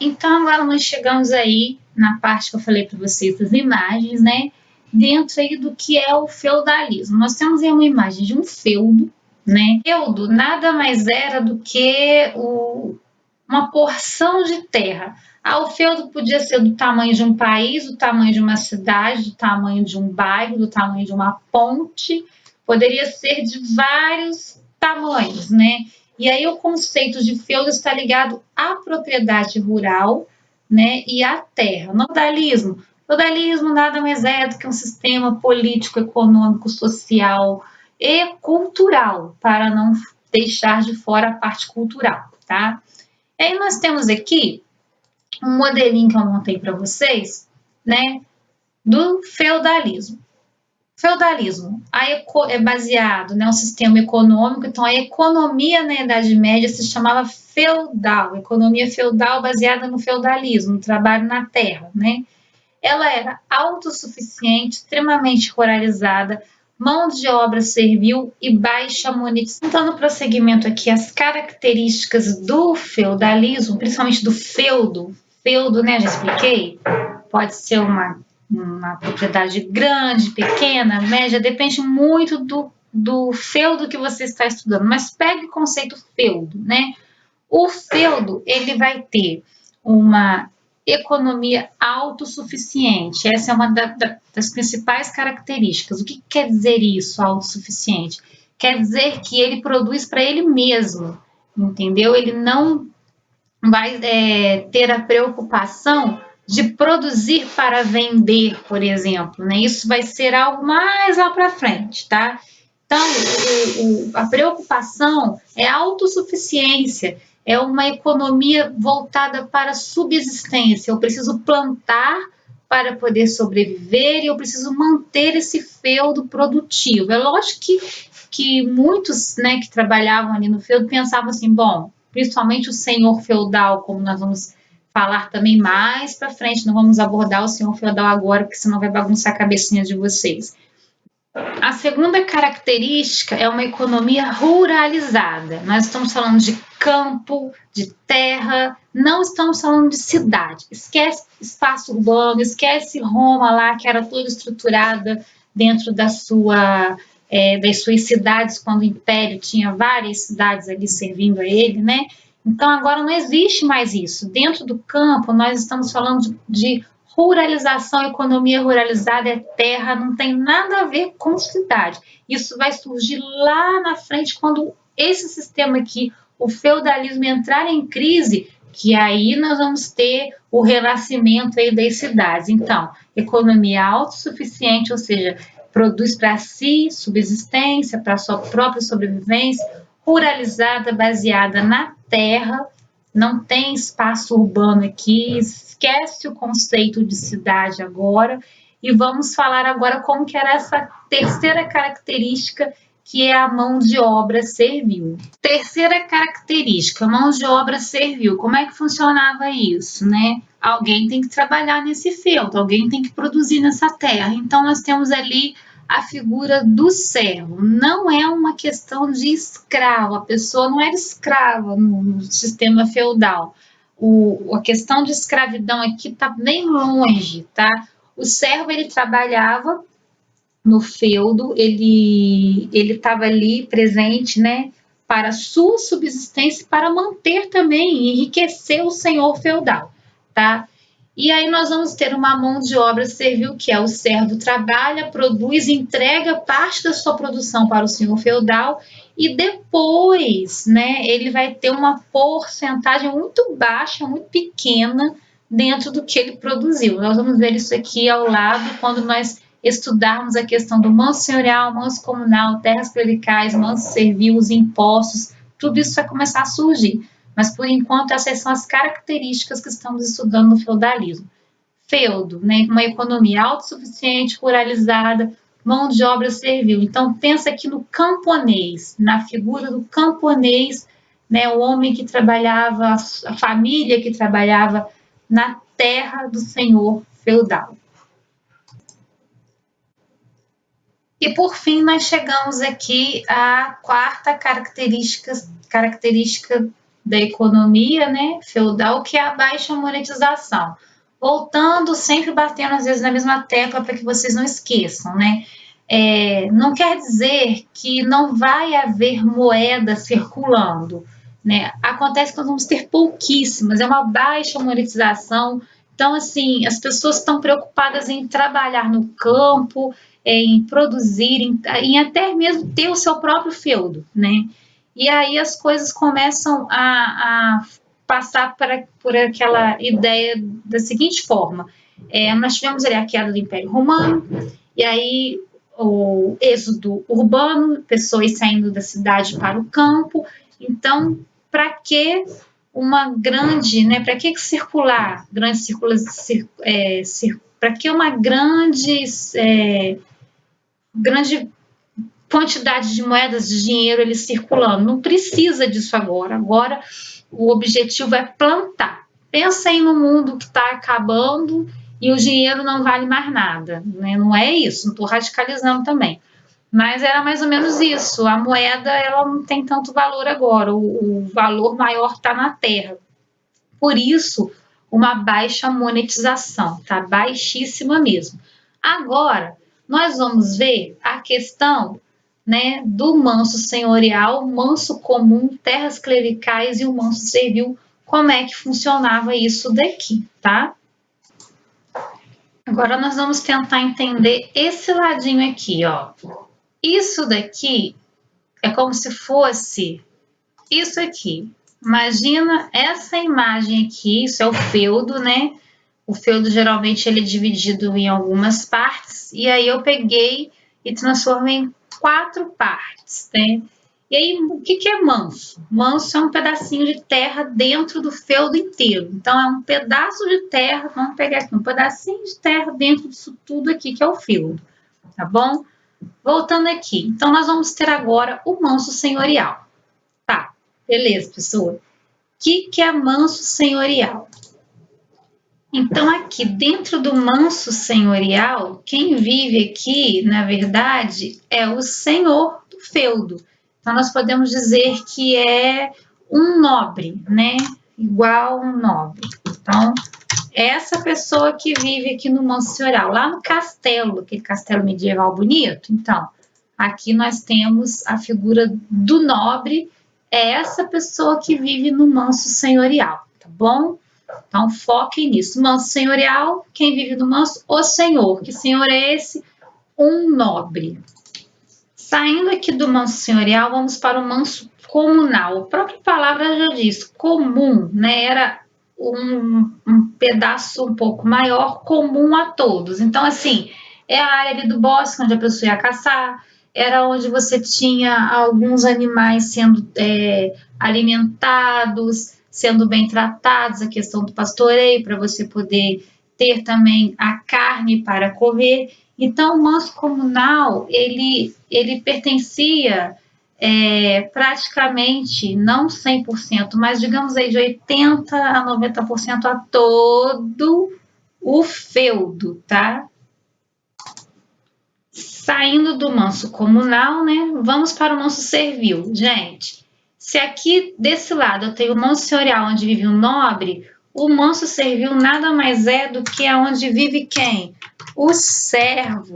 Então agora nós chegamos aí na parte que eu falei para vocês das imagens, né? Dentro aí do que é o feudalismo. Nós temos aí uma imagem de um feudo, né? Feudo nada mais era do que uma porção de terra. O feudo podia ser do tamanho de um país, do tamanho de uma cidade, do tamanho de um bairro, do tamanho de uma ponte, poderia ser de vários tamanhos, né? E aí o conceito de feudo está ligado à propriedade rural, né, e à terra. Feudalismo. Feudalismo nada mais é do que um sistema político, econômico, social e cultural, para não deixar de fora a parte cultural, tá? E aí nós temos aqui um modelinho que eu montei para vocês, né, do feudalismo. Feudalismo é baseado, né, um sistema econômico, então a economia na Idade Média se chamava feudal, economia feudal baseada no feudalismo, no trabalho na terra, né? Ela era autossuficiente, extremamente ruralizada, mão de obra servil e baixa monetização. Então, no prosseguimento aqui, as características do feudalismo, principalmente do feudo, né, já expliquei, pode ser uma propriedade grande, pequena, média, depende muito do feudo que você está estudando, mas pegue o conceito feudo, né? O feudo, ele vai ter uma economia autossuficiente, essa é uma das principais características. O que quer dizer isso, autossuficiente? Quer dizer que ele produz para ele mesmo, entendeu? Ele não vai ter a preocupação de produzir para vender, por exemplo, né? Isso vai ser algo mais lá para frente, tá? Então, a preocupação é a autossuficiência, é uma economia voltada para a subsistência. Eu preciso plantar para poder sobreviver e eu preciso manter esse feudo produtivo. É lógico que muitos, né, que trabalhavam ali no feudo pensavam assim, bom, principalmente o senhor feudal, como nós vamos falar também mais para frente, não vamos abordar o senhor feudal agora, porque senão vai bagunçar a cabecinha de vocês. A segunda característica é uma economia ruralizada. Nós estamos falando de campo, de terra, não estamos falando de cidade. Esquece espaço urbano, esquece Roma lá, que era toda estruturada dentro das suas cidades, quando o Império tinha várias cidades ali servindo a ele, né? Então, agora não existe mais isso. Dentro do campo, nós estamos falando de ruralização, economia ruralizada é terra, não tem nada a ver com cidade. Isso vai surgir lá na frente, quando esse sistema aqui, o feudalismo, entrar em crise, que aí nós vamos ter o renascimento aí das cidades. Então, economia autossuficiente, ou seja, produz para si subsistência, para sua própria sobrevivência, ruralizada, baseada na terra, não tem espaço urbano aqui, esquece o conceito de cidade agora, e vamos falar agora como que era essa terceira característica, que é a mão de obra servil. Terceira característica, mão de obra servil. Como é que funcionava isso, né? Alguém tem que trabalhar nesse feudo, alguém tem que produzir nessa terra. Então, nós temos ali a figura do servo. Não é uma questão de escravo, a pessoa não era escrava no sistema feudal. A questão de escravidão aqui está bem longe, tá? O servo, ele trabalhava no feudo, ele estava ali presente, né, para sua subsistência, para manter também e enriquecer o senhor feudal, tá? E aí nós vamos ter uma mão de obra servil, que é o servo trabalha, produz, entrega parte da sua produção para o senhor feudal e depois, né, ele vai ter uma porcentagem muito baixa, muito pequena dentro do que ele produziu. Nós vamos ver isso aqui ao lado quando nós estudarmos a questão do manso senhorial, manso comunal, terras clericais, manso servil, os impostos, tudo isso vai começar a surgir. Mas, por enquanto, essas são as características que estamos estudando no feudalismo. Feudo, né, uma economia autossuficiente, ruralizada, mão de obra servil. Então, pensa aqui no camponês, na figura do camponês, né, o homem que trabalhava, a família que trabalhava na terra do senhor feudal. E, por fim, nós chegamos aqui à quarta característica da economia, né, feudal, que é a baixa monetização. Voltando, sempre batendo às vezes na mesma tecla para que vocês não esqueçam, né? Não quer dizer que não vai haver moeda circulando, né? Acontece que nós vamos ter pouquíssimas, é uma baixa monetização. Então, assim, as pessoas estão preocupadas em trabalhar no campo, em produzir, em até mesmo ter o seu próprio feudo, né? E aí as coisas começam a passar por aquela ideia da seguinte forma: nós tivemos ali a queda do Império Romano, e aí o êxodo urbano, pessoas saindo da cidade para o campo. Então, para que uma grande, né? Para que circular, para que uma grande quantidade de moedas de dinheiro ele circulando? Não precisa disso agora. Agora o objetivo é plantar. Pensa aí no mundo que está acabando e o dinheiro não vale mais nada, né? Não é isso, não estou radicalizando também. Mas era mais ou menos isso. A moeda ela não tem tanto valor agora. O valor maior está na terra. Por isso, uma baixa monetização, tá? Baixíssima mesmo. Agora, nós vamos ver a questão, né, do manso senhorial, manso comum, terras clericais e o manso servil, como é que funcionava isso daqui, tá? Agora nós vamos tentar entender esse ladinho aqui, ó. Isso daqui é como se fosse isso aqui. Imagina essa imagem aqui, isso é o feudo, né? O feudo geralmente ele é dividido em algumas partes, e aí eu peguei e transformei em 4 partes, né? E aí, o que é manso? Manso é um pedacinho de terra dentro do feudo inteiro. Então, é um pedaço de terra, vamos pegar aqui, um pedacinho de terra dentro disso tudo aqui que é o feudo, tá bom? Voltando aqui, então nós vamos ter agora o manso senhorial. Tá, beleza, pessoal. O que é manso senhorial? Então, aqui dentro do manso senhorial, quem vive aqui, na verdade, é o senhor do feudo. Então, nós podemos dizer que é um nobre, né? Igual um nobre. Então, essa pessoa que vive aqui no manso senhorial, lá no castelo, aquele castelo medieval bonito. Então, aqui nós temos a figura do nobre, é essa pessoa que vive no manso senhorial, tá bom? Então, foquem nisso. Manso senhorial, quem vive no manso? O senhor. Que senhor é esse? Um nobre. Saindo aqui do manso senhorial, vamos para o manso comunal. A própria palavra já diz, comum, né? Era um pedaço um pouco maior, comum a todos. Então, assim, é a área ali do bosque onde a pessoa ia caçar, era onde você tinha alguns animais sendo alimentados, sendo bem tratados, a questão do pastoreio, para você poder ter também a carne para comer. Então, o manso comunal, ele pertencia praticamente, não 100%, mas digamos aí de 80% a 90% a todo o feudo, tá? Saindo do manso comunal, né? Vamos para o manso servil. Gente, se aqui desse lado eu tenho o manso senhorial, onde vive o nobre, o manso servil nada mais é do que onde vive quem? O servo.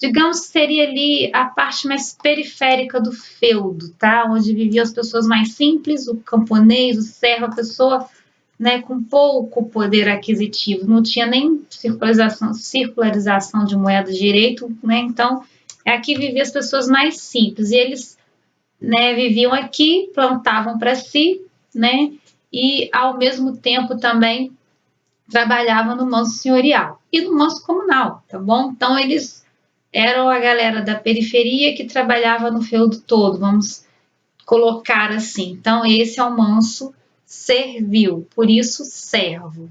Digamos que seria ali a parte mais periférica do feudo, tá? Onde viviam as pessoas mais simples, o camponês, o servo, a pessoa, né, com pouco poder aquisitivo, não tinha nem circularização de moeda direito, né? Então, aqui viviam as pessoas mais simples, e eles, né, viviam aqui, plantavam para si, né? E ao mesmo tempo também trabalhavam no manso senhorial e no manso comunal, tá bom? Então, eles eram a galera da periferia que trabalhava no feudo todo, vamos colocar assim. Então, esse é o manso servil, por isso servo.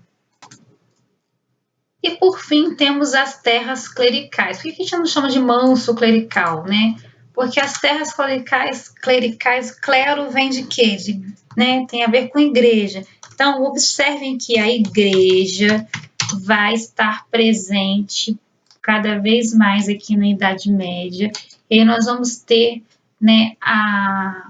E por fim, temos as terras clericais. Por que a gente não chama de manso clerical, né? Porque as terras clericais, clero vem de quê? Né? Tem a ver com igreja. Então, observem que a igreja vai estar presente cada vez mais aqui na Idade Média, e aí nós vamos ter, né, a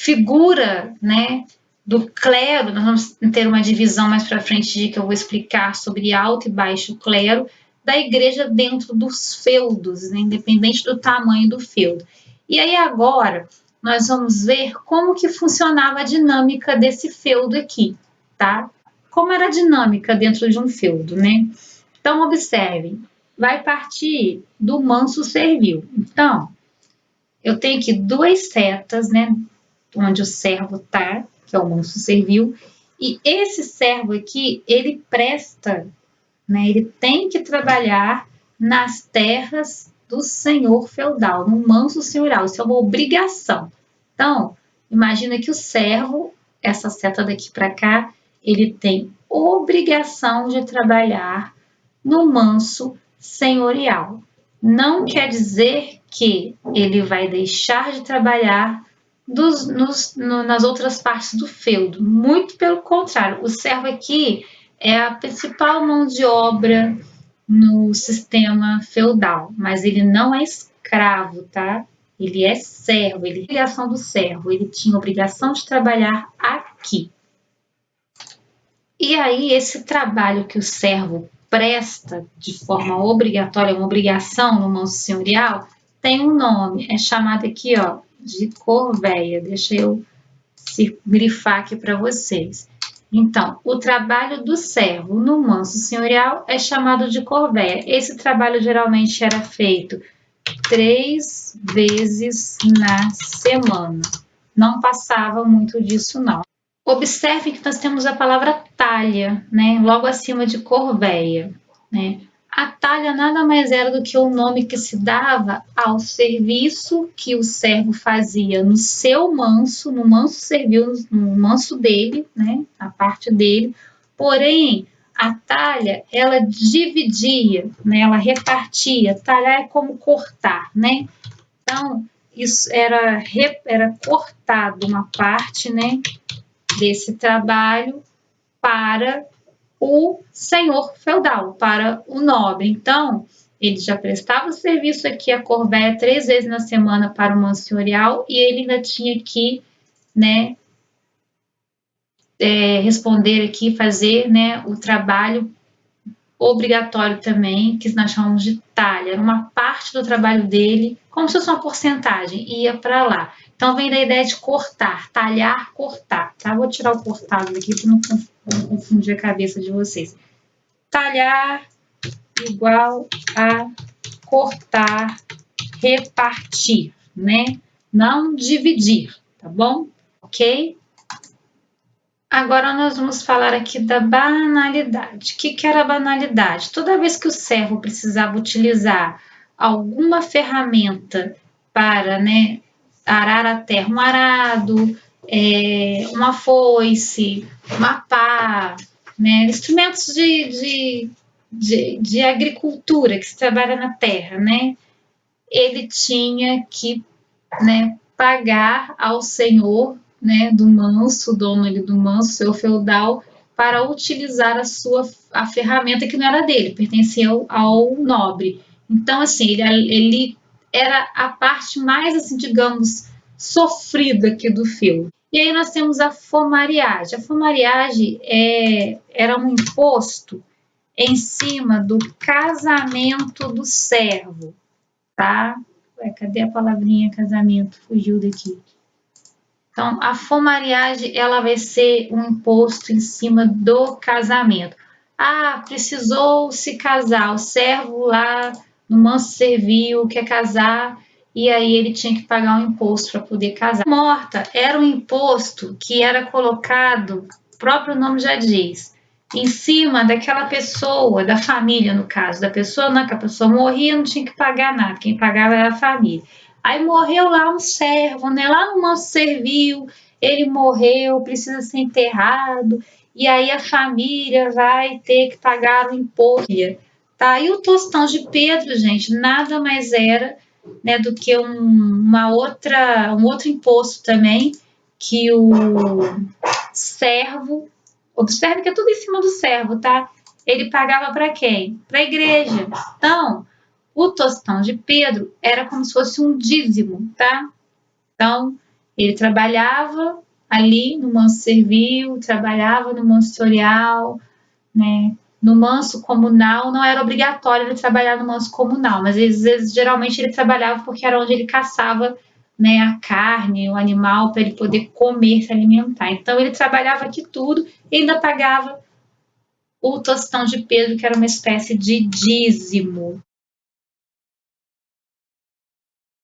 figura, né, do clero. Nós vamos ter uma divisão mais para frente de que eu vou explicar sobre alto e baixo clero da igreja dentro dos feudos, né, independente do tamanho do feudo. E aí agora nós vamos ver como que funcionava a dinâmica desse feudo aqui, tá? Como era a dinâmica dentro de um feudo, né? Então observem, vai partir do manso servil. Então, eu tenho aqui duas setas, né, onde o servo tá, que é o manso servil, e esse servo aqui, ele presta, né, ele tem que trabalhar nas terras do senhor feudal, no manso senhorial, isso é uma obrigação. Então, imagina que o servo, essa seta daqui para cá, ele tem obrigação de trabalhar no manso senhorial. Não quer dizer que ele vai deixar de trabalhar nas outras partes do feudo. Muito pelo contrário, o servo aqui é a principal mão de obra no sistema feudal, mas ele não é escravo, tá? Ele é servo, ele é obrigação do servo, ele tinha obrigação de trabalhar aqui. E aí, esse trabalho que o servo presta de forma obrigatória, uma obrigação no manso senhorial, tem um nome, é chamado aqui, ó, de corveia. Deixa eu grifar aqui para vocês. Então, o trabalho do servo no manso senhorial é chamado de corveia. Esse trabalho geralmente era feito 3 vezes na semana. Não passava muito disso, não. Observe que nós temos a palavra talha, né, logo acima de corveia, né? A talha nada mais era do que o nome que se dava ao serviço que o servo fazia no seu manso, no manso servil, no manso dele, né, a parte dele. Porém, a talha, ela dividia, né, ela repartia. Talhar é como cortar, né? Então, isso era cortado uma parte, né, desse trabalho para o senhor feudal, para o nobre. Então, ele já prestava o serviço aqui, a corveia, 3 vezes na semana para o manso senhorial, e ele ainda tinha que, né, responder aqui, fazer, né, o trabalho obrigatório também, que nós chamamos de talha. Era uma parte do trabalho dele, como se fosse uma porcentagem, ia para lá. Então, vem da ideia de cortar, talhar, cortar, tá? Vou tirar o cortado daqui para não confundir a cabeça de vocês. Talhar igual a cortar, repartir, né? Não dividir, tá bom? Ok? Agora nós vamos falar aqui da banalidade. O que era a banalidade? Toda vez que o servo precisava utilizar alguma ferramenta para, né, arar a terra, um arado, uma foice, uma pá, né, instrumentos de agricultura que se trabalha na terra, né, ele tinha que, né, pagar ao senhor, né, do manso, dono ali do manso, seu feudal, para utilizar a ferramenta que não era dele, pertencia ao nobre. Então, assim, ele era a parte mais, assim, digamos, sofrida aqui do feudo. E aí nós temos a fomariagem. A fomariagem era um imposto em cima do casamento do servo, tá? Ué, cadê a palavrinha casamento? Fugiu daqui. Então, a fomariagem, ela vai ser um imposto em cima do casamento. Ah, precisou se casar, o servo lá no manso servil quer casar, e aí ele tinha que pagar um imposto para poder casar. Morta era um imposto que era colocado, o próprio nome já diz, em cima daquela pessoa, da família no caso, da pessoa, não, que a pessoa morria, não tinha que pagar nada, quem pagava era a família. Aí morreu lá um servo, né? Lá no manso servil, ele morreu, precisa ser enterrado, e aí a família vai ter que pagar o imposto. Tá? E o tostão de Pedro, gente, nada mais era, né, do que um outro imposto também, que o servo, observe que é tudo em cima do servo, tá? Ele pagava para quem? Para a igreja. Então, o tostão de Pedro era como se fosse um dízimo, tá? Então, Ele trabalhava ali no manso servil, trabalhava no manso tutorial, né? No manso comunal não era obrigatório ele trabalhar no manso comunal, mas às vezes geralmente ele trabalhava porque era onde ele caçava, né, a carne, o animal para ele poder comer, se alimentar. Então ele trabalhava aqui tudo e ainda pagava o tostão de Pedro, que era uma espécie de dízimo.